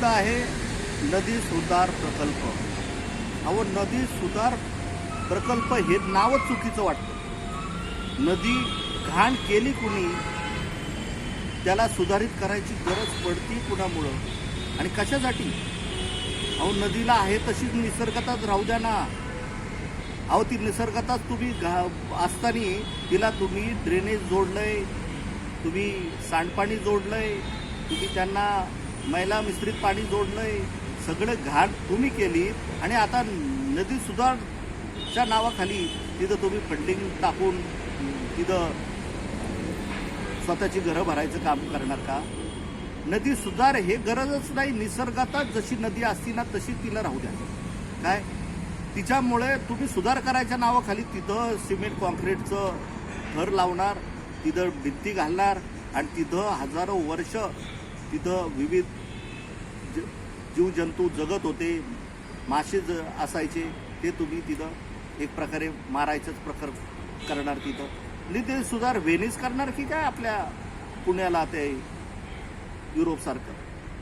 शब्द आहे नदी सुधार प्रकल्प. अहो, नदी सुधार प्रकल्प हे नावच चुकीचं वाटतं. नदी घाण केली कुणी, त्याला सुधारित करायची गरज पडती कुणामुळं आणि कशासाठी? अहो, नदीला आहे तशीच निसर्गातच राहू द्या ना. अहो, ती निसर्गातच तुम्ही असताना तिला तुम्ही ड्रेनेज जोडलंय, तुम्ही सांडपाणी जोडलंय, तुम्ही त्यांना मैला मिश्रित पाणी जोडलंय, सगळं घाण तुम्ही केली आणि आता नदी सुधारच्या नावाखाली तिथं तुम्ही फंडिंग टाकून तिथं स्वतःची घरं भरायचं काम करणार का? नदी सुधार हे गरजच नाही. निसर्गातच जशी नदी असती ना तशी तिला राहू द्या. काय तिच्यामुळे तुम्ही सुधार करायच्या नावाखाली तिथं सिमेंट कॉन्क्रीटचं घर लावणार, तिथं भिंती घालणार आणि तिथं हजारो वर्ष तिथं विविध जीवजंतू जगत होते, मासे असायचे, ते तुम्ही तिथं एक प्रकारे मारायचंच प्रकार करणार तिथं. आणि ते सुधार व्हेनिस करणार की काय आपल्या पुण्याला ते युरोपसारखं?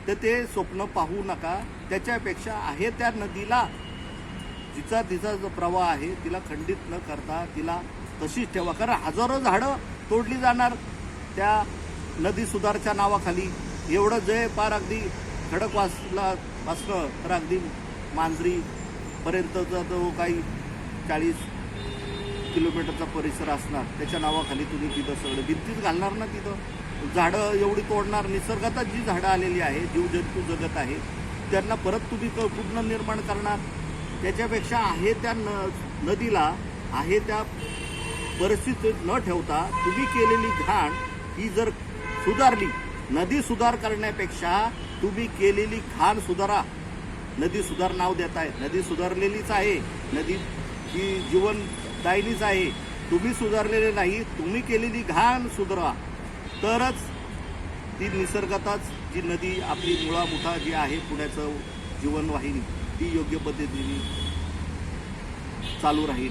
तर ते स्वप्न पाहू नका. त्याच्यापेक्षा आहे त्या नदीला तिचा जो प्रवाह आहे तिला खंडित न करता तिला तशीच ठेवा. कारण हजारो झाडं तोडली जाणार त्या नदी सुधारच्या नावाखाली. एवढं जे पार अगदी खडकवासला पासनं तर अगदी मांजरीपर्यंतचा जो काही 40 किलोमीटरचा परिसर असणार त्याच्या नावाखाली तुम्ही तिथं सगळं भिंतीच घालणार ना. तिथं झाडं एवढी तोडणार. निसर्गातच जी झाडं आलेली आहे, जीवजंतू जगत आहे, त्यांना परत तुम्ही पूर्ण निर्माण करणार. त्याच्यापेक्षा आहे त्या नदीला आहे त्या परिस्थितीत न ठेवता तुम्ही केलेली घाण ही जर सुधारली, नदी सुधार करण्यापेक्षा तुम्ही केलेली घाण सुधारा. नदी सुधार नाव देत आहे, नदी सुधारलेलीच आहे, नदी ही जीवनदायिनीच आहे. तुम्ही सुधारलेले नाही, तुम्ही केलेली घाण सुधारा, तरच ती निसर्गातच जी नदी आपली मुळामुठा जी आहे पुण्याचं जीवनवाहिनी ती योग्य पद्धतीने चालू राहील.